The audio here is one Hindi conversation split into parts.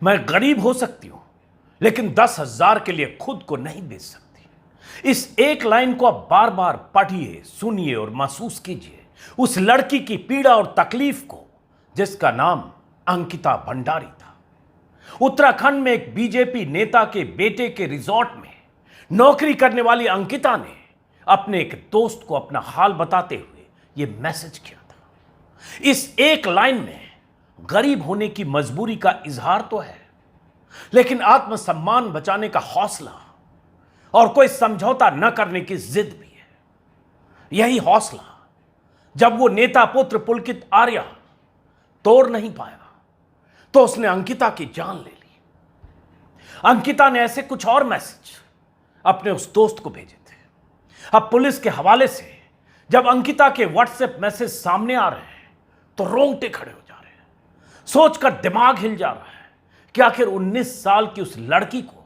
मैं गरीब हो सकती हूं, लेकिन 10,000 के लिए खुद को नहीं बेच सकती। इस एक लाइन को आप बार बार पढ़िए, सुनिए और महसूस कीजिए उस लड़की की पीड़ा और तकलीफ को, जिसका नाम अंकिता भंडारी था। उत्तराखंड में एक बीजेपी नेता के बेटे के रिजॉर्ट में नौकरी करने वाली अंकिता ने अपने एक दोस्त को अपना हाल बताते हुए यह मैसेज किया था। इस एक लाइन में गरीब होने की मजबूरी का इजहार तो है, लेकिन आत्मसम्मान बचाने का हौसला और कोई समझौता न करने की जिद भी है। यही हौसला जब वो नेता पुत्र पुलकित आर्या तोड़ नहीं पाया, तो उसने अंकिता की जान ले ली। अंकिता ने ऐसे कुछ और मैसेज अपने उस दोस्त को भेजे थे। अब पुलिस के हवाले से जब अंकिता के व्हाट्सएप मैसेज सामने आ रहे हैं, तो रोंगटे खड़े हो जा रहे हैं। सोचकर दिमाग हिल जा रहा है कि आखिर 19 साल की उस लड़की को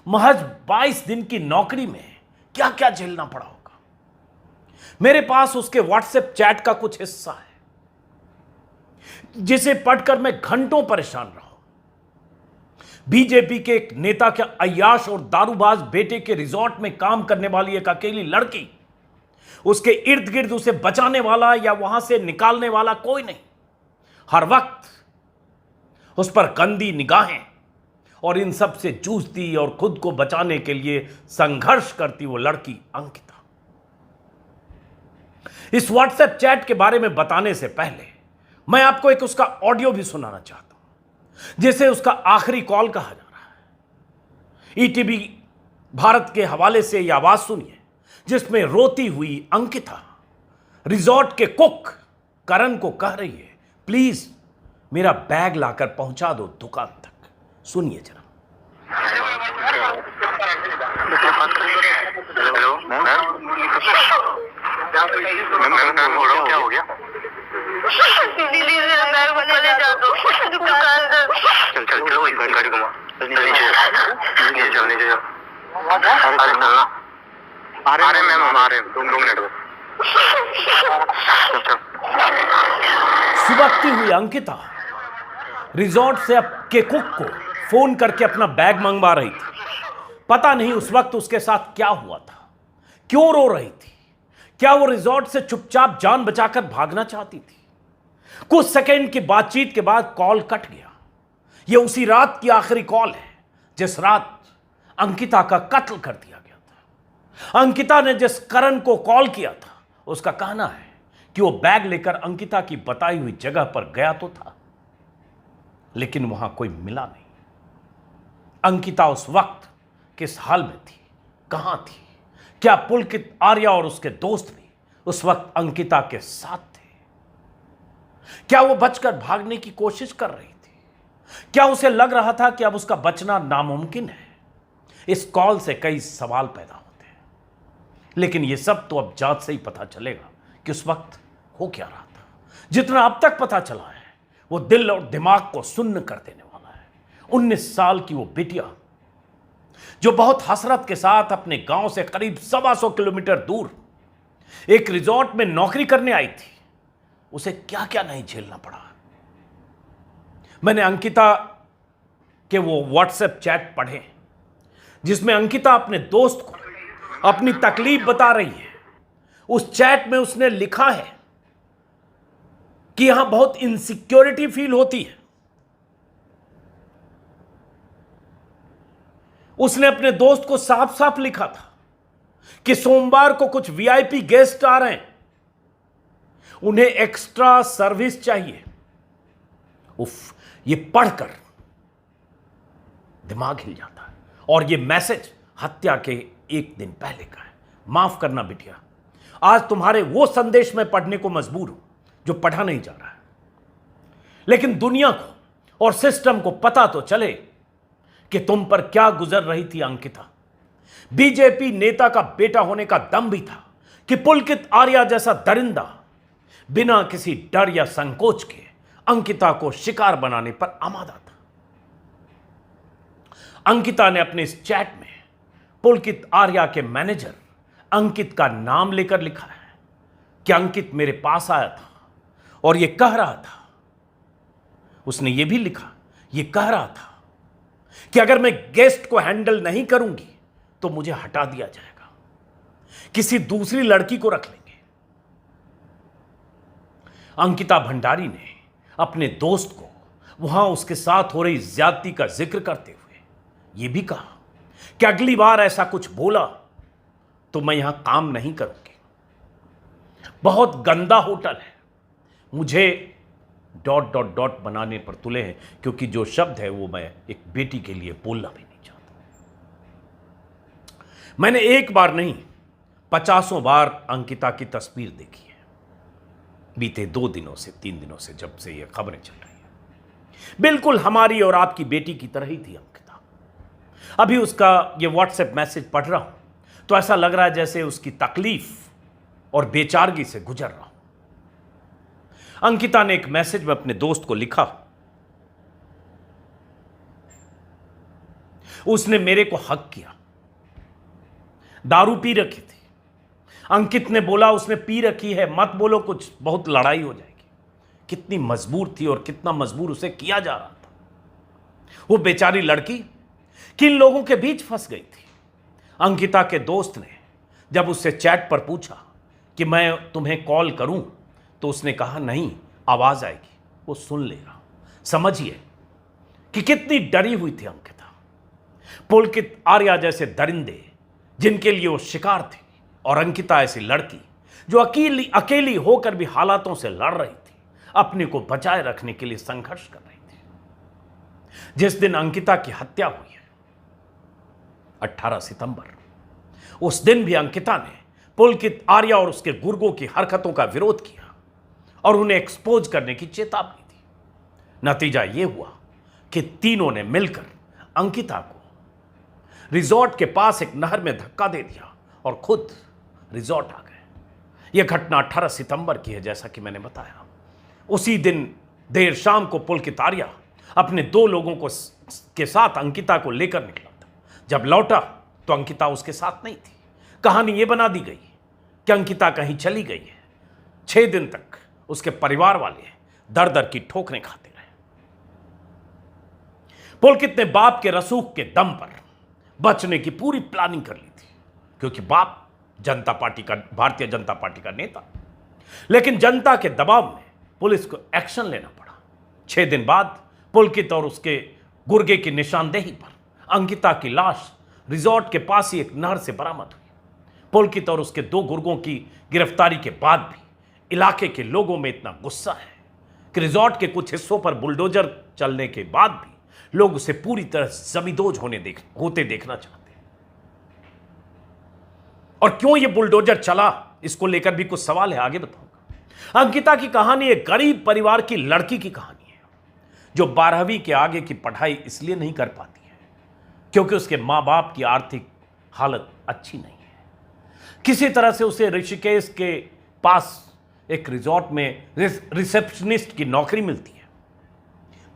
महज 22 दिन की नौकरी में क्या क्या झेलना पड़ा होगा। मेरे पास उसके व्हाट्सएप चैट का कुछ हिस्सा है, जिसे पढ़कर मैं घंटों परेशान रहा। बीजेपी के एक नेता के अय्याश और दारूबाज बेटे के रिजॉर्ट में काम करने वाली एक अकेली लड़की, उसके इर्द गिर्द उसे बचाने वाला या वहां से निकालने वाला कोई नहीं। हर वक्त उस पर गंदी निगाहें और इन सब से जूझती और खुद को बचाने के लिए संघर्ष करती वो लड़की अंकिता। इस व्हाट्सएप चैट के बारे में बताने से पहले मैं आपको एक उसका ऑडियो भी सुनाना चाहता हूं, जिसे उसका आखिरी कॉल कहा जा रहा है। ईटीवी भारत के हवाले से यह आवाज सुनिए, जिसमें रोती हुई अंकिता रिजॉर्ट के कुक करण को कह रही है, प्लीज मेरा बैग लाकर पहुंचा दो दुकान तक। सुनिए जरा। हेलो मैम, क्या हो गया? दीदी बैग ले जा दो दुकान तक। चल चल चलो, गाड़ी घुमा नीचे चल नीचे चल। अरे चलना, आ रहे मैम, हम आ रहे हैं, 2 मिनट में। चल चल। सुबकती हुई अंकिता रिजॉर्ट से अब के कुक को फोन करके अपना बैग मंगवा रही थी। पता नहीं उस वक्त उसके साथ क्या हुआ था, क्यों रो रही थी। क्या वो रिजॉर्ट से चुपचाप जान बचाकर भागना चाहती थी? कुछ सेकंड की बातचीत के बाद कॉल कट गया। यह उसी रात की आखिरी कॉल है जिस रात अंकिता का कत्ल कर दिया गया था। अंकिता ने जिस करण को कॉल किया था, उसका कहना है कि वो बैग लेकर अंकिता की बताई हुई जगह पर गया तो था, लेकिन वहां कोई मिला नहीं। अंकिता उस वक्त किस हाल में थी, कहां थी? क्या पुलकित आर्या और उसके दोस्त भी उस वक्त अंकिता के साथ थे? क्या वो बचकर भागने की कोशिश कर रही थी? क्या उसे लग रहा था कि अब उसका बचना नामुमकिन है? इस कॉल से कई सवाल पैदा होते हैं, लेकिन ये सब तो अब जांच से ही पता चलेगा कि उस वक्त हो क्या रहा था। जितना अब तक पता चला है, वो दिल और दिमाग को सुन्न कर देने वाला है। 19 साल की वो बिटिया, जो बहुत हसरत के साथ अपने गांव से करीब 125 किलोमीटर दूर एक रिजॉर्ट में नौकरी करने आई थी, उसे क्या क्या नहीं झेलना पड़ा। मैंने अंकिता के वो व्हाट्सएप चैट पढ़े, जिसमें अंकिता अपने दोस्त को अपनी तकलीफ बता रही है। उस चैट में उसने लिखा है कि यहां बहुत इनसिक्योरिटी फील होती है। उसने अपने दोस्त को साफ साफ लिखा था कि सोमवार को कुछ वीआईपी गेस्ट आ रहे हैं, उन्हें एक्स्ट्रा सर्विस चाहिए। उफ, ये पढ़कर दिमाग हिल जाता है। और ये मैसेज हत्या के एक दिन पहले का है। माफ करना बिटिया, आज तुम्हारे वो संदेश में पढ़ने को मजबूर हूं जो पढ़ा नहीं जा रहा है, लेकिन दुनिया को और सिस्टम को पता तो चले कि तुम पर क्या गुजर रही थी अंकिता। बीजेपी नेता का बेटा होने का दम भी था कि पुलकित आर्या जैसा दरिंदा बिना किसी डर या संकोच के अंकिता को शिकार बनाने पर आमादा था। अंकिता ने अपने इस चैट में पुलकित आर्या के मैनेजर अंकित का नाम लेकर लिखा है कि अंकित मेरे पास आया था और यह कह रहा था, उसने यह भी लिखा, यह कह रहा था कि अगर मैं गेस्ट को हैंडल नहीं करूंगी तो मुझे हटा दिया जाएगा, किसी दूसरी लड़की को रख लेंगे। अंकिता भंडारी ने अपने दोस्त को वहां उसके साथ हो रही ज्यादती का जिक्र करते हुए यह भी कहा कि अगली बार ऐसा कुछ बोला तो मैं यहां काम नहीं करूंगी। बहुत गंदा होटल है, मुझे ... बनाने पर तुले हैं, क्योंकि जो शब्द है वो मैं एक बेटी के लिए बोलना भी नहीं चाहता। मैंने एक बार नहीं 50 बार अंकिता की तस्वीर देखी है बीते 2 दिनों से 3 दिनों से, जब से ये खबरें चल रही हैं। बिल्कुल हमारी और आपकी बेटी की तरह ही थी अंकिता। अभी उसका ये व्हाट्सएप मैसेज पढ़ रहा हूं तो ऐसा लग रहा है जैसे उसकी तकलीफ और बेचारगी से गुजर रहा हूं। अंकिता ने एक मैसेज में अपने दोस्त को लिखा, उसने मेरे को हक किया, दारू पी रखी थी। अंकित ने बोला उसने पी रखी है, मत बोलो कुछ, बहुत लड़ाई हो जाएगी। कितनी मजबूर थी और कितना मजबूर उसे किया जा रहा था। वो बेचारी लड़की किन लोगों के बीच फंस गई थी। अंकिता के दोस्त ने जब उससे चैट पर पूछा कि मैं तुम्हें कॉल करूं तो उसने कहा नहीं, आवाज आएगी, वो सुन लेगा। समझिए कि कितनी डरी हुई थी अंकिता। पुलकित आर्या जैसे दरिंदे जिनके लिए वो शिकार थी, और अंकिता ऐसी लड़की जो अकेली होकर भी हालातों से लड़ रही थी, अपने को बचाए रखने के लिए संघर्ष कर रही थी। जिस दिन अंकिता की हत्या हुई है 18 सितंबर, उस दिन भी अंकिता ने पुलकित आर्या और उसके गुर्गों की हरकतों का विरोध किया और उन्हें एक्सपोज करने की चेतावनी दी। नतीजा यह हुआ कि तीनों ने मिलकर अंकिता को रिजॉर्ट के पास एक नहर में धक्का दे दिया और खुद रिजॉर्ट आ गए। यह घटना 18 सितंबर की है, जैसा कि मैंने बताया। उसी दिन देर शाम को पुलकित आर्या अपने 2 लोगों के साथ अंकिता को लेकर निकला था। जब लौटा तो अंकिता उसके साथ नहीं थी। कहानी यह बना दी गई कि अंकिता कहीं चली गई है। 6 दिन तक उसके परिवार वाले दर दर की ठोकरें खाते रहे। पुलकित ने बाप के रसूख के दम पर बचने की पूरी प्लानिंग कर ली थी, क्योंकि बाप भारतीय जनता पार्टी का नेता। लेकिन जनता के दबाव में पुलिस को एक्शन लेना पड़ा। 6 दिन बाद पुलकित और उसके गुर्गे की निशानदेही पर अंकिता की लाश रिजॉर्ट के पास ही एक नहर से बरामद हुई। पुलकित और उसके 2 गुर्गों की गिरफ्तारी के बाद भी इलाके के लोगों में इतना गुस्सा है कि रिजॉर्ट के कुछ हिस्सों पर बुलडोजर चलने के बाद भी लोग उसे पूरी तरह जमींदोज होते देखना चाहते हैं। और क्यों यह बुलडोजर चला, इसको लेकर भी कुछ सवाल है, आगे बताऊंगा। अंकिता की कहानी एक गरीब परिवार की लड़की की कहानी है जो 12वीं के आगे की पढ़ाई इसलिए नहीं कर पाती है क्योंकि उसके मां बाप की आर्थिक हालत अच्छी नहीं है। किसी तरह से उसे ऋषिकेश के पास एक रिजॉर्ट में रिसेप्शनिस्ट की नौकरी मिलती है।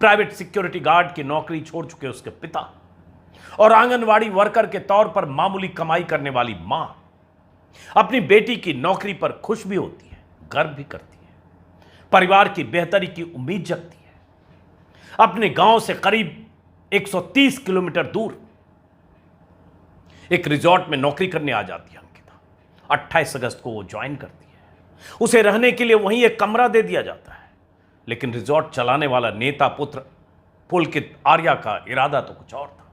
प्राइवेट सिक्योरिटी गार्ड की नौकरी छोड़ चुके उसके पिता और आंगनवाड़ी वर्कर के तौर पर मामूली कमाई करने वाली मां अपनी बेटी की नौकरी पर खुश भी होती है, गर्व भी करती है, परिवार की बेहतरी की उम्मीद जगती है। अपने गांव से करीब 130 किलोमीटर दूर एक रिजॉर्ट में नौकरी करने आ जाती है अंकिता। 28 अगस्त को वो ज्वाइन करती है। उसे रहने के लिए वहीं एक कमरा दे दिया जाता है। लेकिन रिजॉर्ट चलाने वाला नेता पुत्र पुलकित आर्या का इरादा तो कुछ और था।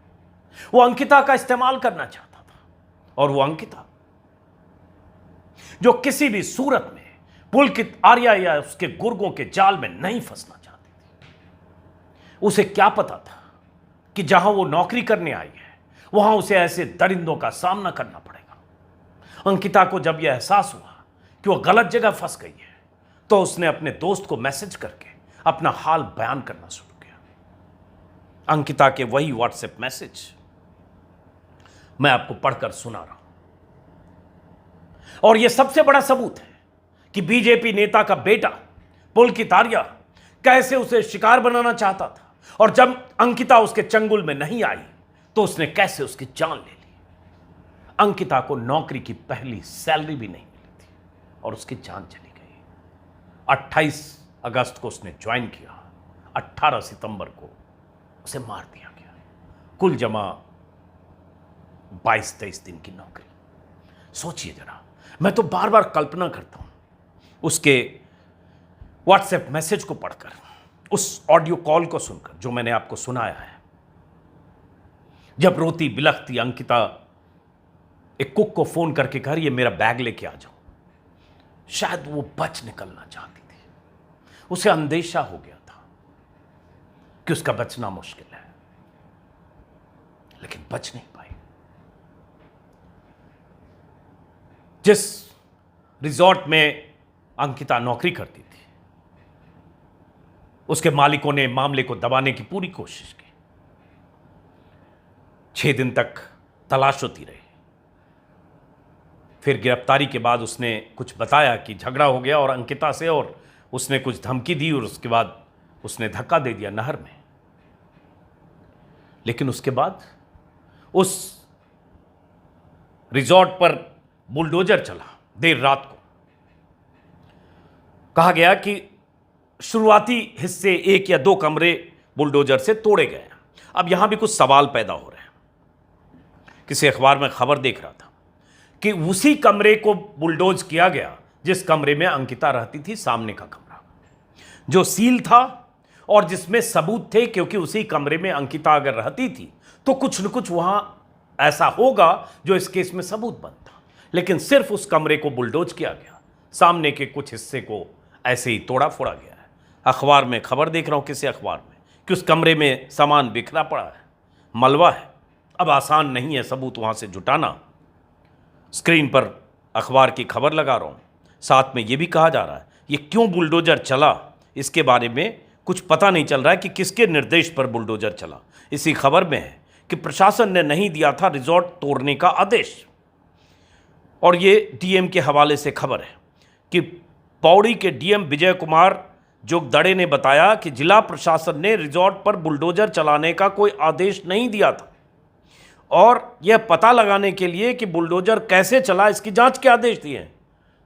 वो अंकिता का इस्तेमाल करना चाहता था, और वो अंकिता जो किसी भी सूरत में पुलकित आर्या या उसके गुर्गों के जाल में नहीं फंसना चाहती थी। उसे क्या पता था कि जहां वो नौकरी करने आई है वहां उसे ऐसे दरिंदों का सामना करना पड़ेगा। अंकिता को जब यह एहसास हुआ कि वो गलत जगह फंस गई है तो उसने अपने दोस्त को मैसेज करके अपना हाल बयान करना शुरू किया। अंकिता के वही व्हाट्सएप मैसेज मैं आपको पढ़कर सुना रहा हूं, और यह सबसे बड़ा सबूत है कि बीजेपी नेता का बेटा पुलकित आर्या कैसे उसे शिकार बनाना चाहता था, और जब अंकिता उसके चंगुल में नहीं आई तो उसने कैसे उसकी जान ले ली। अंकिता को नौकरी की पहली सैलरी भी नहीं मिली थी और उसकी जान चली गई। 28 अगस्त को उसने ज्वाइन किया, 18 सितंबर को उसे मार दिया गया। कुल जमा 22-23 दिन की नौकरी। सोचिए जरा, मैं तो बार बार कल्पना करता हूं उसके व्हाट्सएप मैसेज को पढ़कर, उस ऑडियो कॉल को सुनकर जो मैंने आपको सुनाया है, जब रोती बिलखती अंकिता एक कुक को फोन करके कह रही है मेरा बैग लेके आ जाओ। शायद वो बच निकलना चाहती थी, उसे अंदेशा हो गया था कि उसका बचना मुश्किल है, लेकिन बच नहीं पाई। जिस रिजॉर्ट में अंकिता नौकरी करती थी, उसके मालिकों ने मामले को दबाने की पूरी कोशिश की। 6 दिन तक तलाश होती रही। फिर गिरफ्तारी के बाद उसने कुछ बताया कि झगड़ा हो गया और अंकिता से, और उसने कुछ धमकी दी और उसके बाद उसने धक्का दे दिया नहर में। लेकिन उसके बाद उस रिजॉर्ट पर बुलडोजर चला देर रात को। कहा गया कि शुरुआती हिस्से 1 या 2 कमरे बुलडोजर से तोड़े गए। अब यहां भी कुछ सवाल पैदा हो रहे हैं। किसी अखबार में खबर देख रहा था कि उसी कमरे को बुलडोज किया गया जिस कमरे में अंकिता रहती थी, सामने का कमरा जो सील था और जिसमें सबूत थे, क्योंकि उसी कमरे में अंकिता अगर रहती थी तो कुछ न कुछ वहां ऐसा होगा जो इस केस में सबूत बनता। लेकिन सिर्फ उस कमरे को बुलडोज किया गया, सामने के कुछ हिस्से को ऐसे ही तोड़ा फोड़ा गया है। अखबार में खबर देख रहा हूं, किसी अखबार में, कि उस कमरे में सामान बिखरा पड़ा है, मलबा है। अब आसान नहीं है सबूत वहां से जुटाना। स्क्रीन पर अखबार की खबर लगा रहा हूं, साथ में यह भी कहा जा रहा है ये क्यों बुलडोजर चला, इसके बारे में कुछ पता नहीं चल रहा है कि किसके निर्देश पर बुलडोजर चला। इसी खबर में है कि प्रशासन ने नहीं दिया था रिजॉर्ट तोड़ने का आदेश। और ये डीएम के हवाले से खबर है कि पौड़ी के डीएम विजय कुमार जोगदड़े ने बताया कि जिला प्रशासन ने रिजॉर्ट पर बुलडोजर चलाने का कोई आदेश नहीं दिया था और यह पता लगाने के लिए कि बुलडोजर कैसे चला इसकी जांच के आदेश दिए हैं।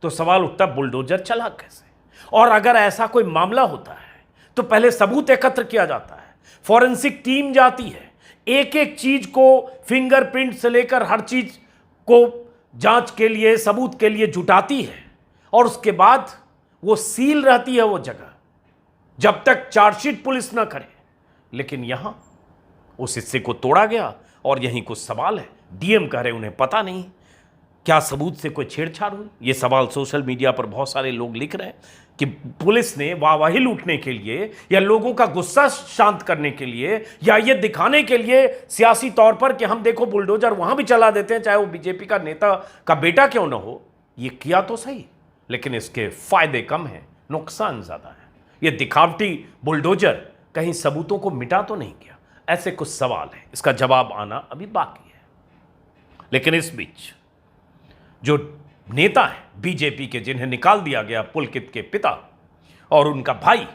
तो सवाल उठता बुलडोजर चला कैसे, और अगर ऐसा कोई मामला होता है तो पहले सबूत एकत्र किया जाता है, फॉरेंसिक टीम जाती है, एक एक चीज को फिंगरप्रिंट से लेकर हर चीज को जांच के लिए, सबूत के लिए जुटाती है, और उसके बाद वो सील रहती है वो जगह जब तक चार्जशीट पुलिस ना करे। लेकिन यहां उस हिस्से को तोड़ा गया और यहीं कुछ सवाल है। डीएम कह रहे उन्हें पता नहीं क्या सबूत से कोई छेड़छाड़ हुई। ये सवाल सोशल मीडिया पर बहुत सारे लोग लिख रहे हैं कि पुलिस ने वाहवाही लूटने के लिए या लोगों का गुस्सा शांत करने के लिए या ये दिखाने के लिए सियासी तौर पर कि हम देखो बुलडोजर वहां भी चला देते हैं, चाहे वो बीजेपी का नेता का बेटा क्यों ना हो। ये किया तो सही, लेकिन इसके फायदे कम हैं, नुकसान ज्यादा है। ये दिखावटी बुलडोजर कहीं सबूतों को मिटा तो नहीं गया, ऐसे कुछ सवाल हैं। इसका जवाब आना अभी बाकी है। लेकिन इस बीच जो नेता है बीजेपी के, जिन्हें निकाल दिया गया, पुलकित के पिता और उनका भाई,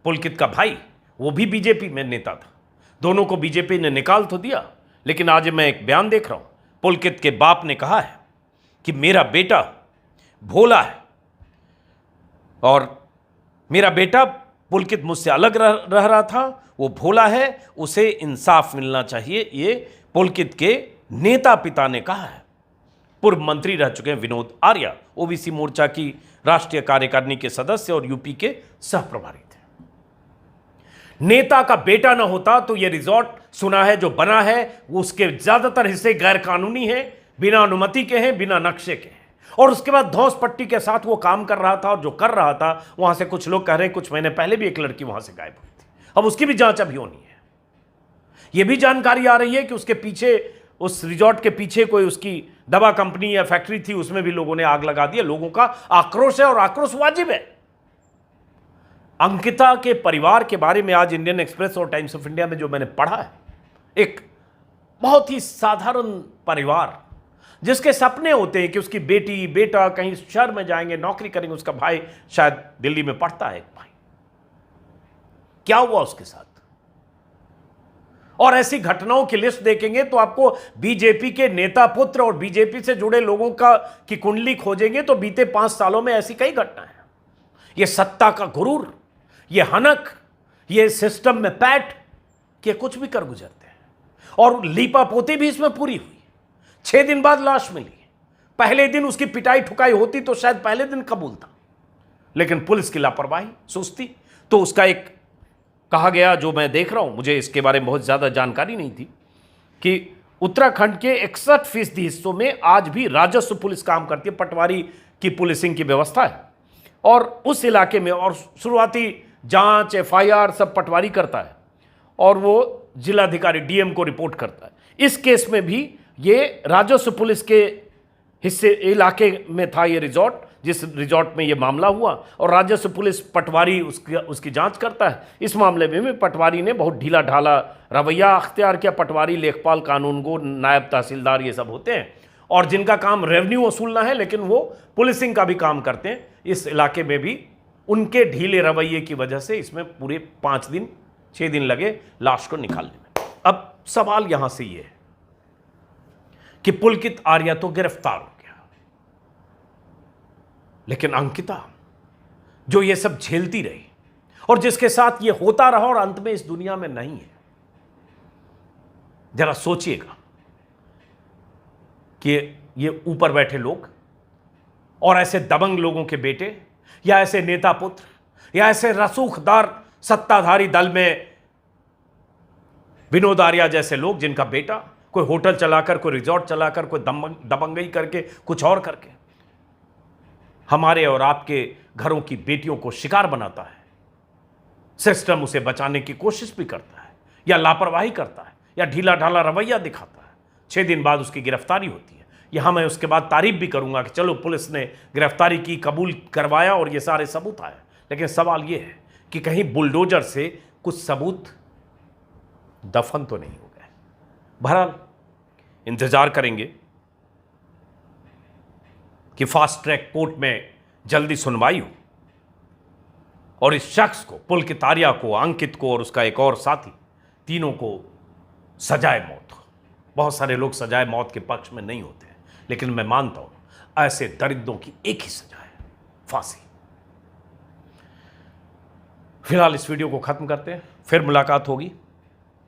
पुलकित का भाई, वो भी बीजेपी में नेता था। दोनों को बीजेपी ने निकाल तो दिया, लेकिन आज मैं एक बयान देख रहा हूं। पुलकित के बाप ने कहा है कि मेरा बेटा भोला है और मेरा बेटा पुलकित मुझसे अलग रह रहा था, वो भोला है, उसे इंसाफ मिलना चाहिए, ये पुलकित के नेता पिता ने कहा है। पूर्व मंत्री रह चुके हैं विनोद आर्या, ओबीसी मोर्चा की राष्ट्रीय कार्यकारिणी के सदस्य और यूपी के सह प्रभारी थे। नेता का बेटा ना होता तो यह रिजॉर्ट सुना है जो बना है वो उसके ज्यादातर हिस्से गैर कानूनी है, बिना अनुमति के हैं, बिना नक्शे के हैं, और उसके बाद धौंस पट्टी के साथ वो काम कर रहा था। और जो कर रहा था वहां से कुछ लोग कह रहे हैं कुछ महीने पहले भी एक लड़की वहां से गायब हुई थी। अब उसकी भी जांच अभी होनी है। यह भी जानकारी आ रही है कि उसके पीछे, उस रिजॉर्ट के पीछे कोई उसकी दवा कंपनी या फैक्ट्री थी, उसमें भी लोगों ने आग लगा दी। लोगों का आक्रोश है और आक्रोश वाजिब है। अंकिता के परिवार के बारे में आज इंडियन एक्सप्रेस और टाइम्स ऑफ इंडिया में जो मैंने पढ़ा है, एक बहुत ही साधारण परिवार जिसके सपने होते हैं कि उसकी बेटी बेटा कहीं शहर में जाएंगे, नौकरी करेंगे, उसका भाई शायद दिल्ली में पढ़ता है, एक भाई, क्या हुआ उसके साथ। और ऐसी घटनाओं की लिस्ट देखेंगे तो आपको बीजेपी के नेता पुत्र और बीजेपी से जुड़े लोगों की कुंडली खोजेंगे तो बीते 5 सालों में ऐसी कई घटनाएं हैं। ये सत्ता का गुरूर, ये हनक, ये सिस्टम में पैठ, कि कुछ भी कर गुजरते हैं। और लीपापोती भी इसमें पूरी हुई। 6 दिन बाद लाश मिली। पहले दिन उसकी पिटाई ठुकाई होती तो शायद पहले दिन कबूल था, लेकिन पुलिस की लापरवाही, सुस्ती, तो उसका एक कहा गया, जो मैं देख रहा हूं, मुझे इसके बारे में बहुत ज़्यादा जानकारी नहीं थी, कि उत्तराखंड के 61% हिस्सों में आज भी राजस्व पुलिस काम करती है, पटवारी की पुलिसिंग की व्यवस्था है, और उस इलाके में और शुरुआती जांच, FIR सब पटवारी करता है, और वो जिलाधिकारी DM को रिपोर्ट करता है। इस केस में भी ये राजस्व पुलिस के हिस्से इलाके में था ये रिजॉर्ट, जिस रिजॉर्ट में ये मामला हुआ, और राजस्व पुलिस पटवारी उसकी जांच करता है। इस मामले में भी पटवारी ने बहुत ढीला ढाला रवैया अख्तियार किया। पटवारी, लेखपाल, कानूनगो, नायब तहसीलदार, ये सब होते हैं, और जिनका काम रेवेन्यू वसूलना है, लेकिन वो पुलिसिंग का भी काम करते हैं। इस इलाके में भी उनके ढीले रवैये की वजह से इसमें पूरे 5 दिन 6 दिन लगे लाश को निकालने में। अब सवाल यहां से ये है कि पुलकित आर्या तो गिरफ्तार हो गया, लेकिन अंकिता जो ये सब झेलती रही और जिसके साथ ये होता रहा और अंत में इस दुनिया में नहीं है, जरा सोचिएगा कि ये ऊपर बैठे लोग और ऐसे दबंग लोगों के बेटे, या ऐसे नेता पुत्र, या ऐसे रसूखदार सत्ताधारी दल में विनोद आर्या जैसे लोग, जिनका बेटा कोई होटल चलाकर, कोई रिजॉर्ट चलाकर, कोई दबंगई करके, कुछ और करके हमारे और आपके घरों की बेटियों को शिकार बनाता है। सिस्टम उसे बचाने की कोशिश भी करता है, या लापरवाही करता है, या ढीला ढाला रवैया दिखाता है। 6 दिन बाद उसकी गिरफ्तारी होती है। यहां मैं उसके बाद तारीफ भी करूंगा कि चलो पुलिस ने गिरफ्तारी की, कबूल करवाया और ये सारे सबूत आए, लेकिन सवाल ये है कि कहीं बुलडोजर से कुछ सबूत दफन तो नहीं हो गए। बहरहाल इंतजार करेंगे कि फास्ट ट्रैक कोर्ट में जल्दी सुनवाई हो और इस शख्स को, पुलकित आर्या को, अंकित को और उसका एक और साथी, तीनों को सजाए मौत हो। बहुत सारे लोग सजाए मौत के पक्ष में नहीं होते हैं, लेकिन मैं मानता हूं ऐसे दरिद्रों की एक ही सजा है, फांसी। फिलहाल इस वीडियो को खत्म करते हैं, फिर मुलाकात होगी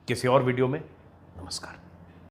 किसी और वीडियो में। नमस्कार।